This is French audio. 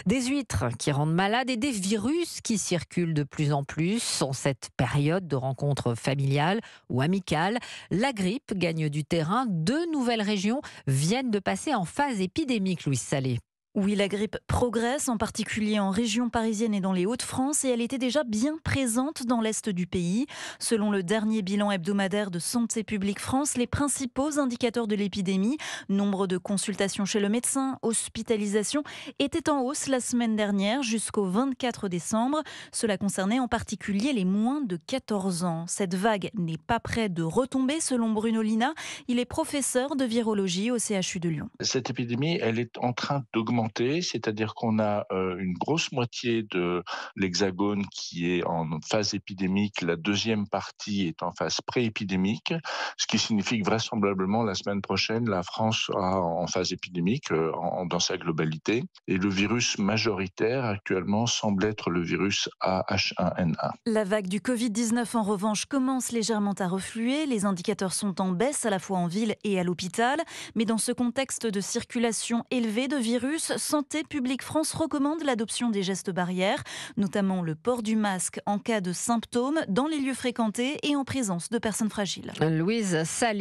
Des huîtres qui rendent malades et des virus qui circulent de plus en plus en cette période de rencontres familiales ou amicales. La grippe gagne du terrain. Deux nouvelles régions viennent de passer en phase épidémique, Louise Salé. Oui, la grippe progresse, en particulier en région parisienne et dans les Hauts-de-France, et elle était déjà bien présente dans l'Est du pays. Selon le dernier bilan hebdomadaire de Santé publique France, les principaux indicateurs de l'épidémie, nombre de consultations chez le médecin, hospitalisation, étaient en hausse la semaine dernière jusqu'au 24 décembre. Cela concernait en particulier les moins de 14 ans. Cette vague n'est pas près de retomber, selon Bruno Lina. Il est professeur de virologie au CHU de Lyon. Cette épidémie, elle est en train d'augmenter, c'est-à-dire qu'on a une grosse moitié de l'Hexagone qui est en phase épidémique, la deuxième partie est en phase pré-épidémique, ce qui signifie que vraisemblablement la semaine prochaine, la France sera en phase épidémique dans sa globalité. Et le virus majoritaire actuellement semble être le virus AH1N1. La vague du Covid-19, en revanche, commence légèrement à refluer. Les indicateurs sont en baisse à la fois en ville et à l'hôpital. Mais dans ce contexte de circulation élevée de virus, Santé publique France recommande l'adoption des gestes barrières, notamment le port du masque en cas de symptômes dans les lieux fréquentés et en présence de personnes fragiles. Louise Salé.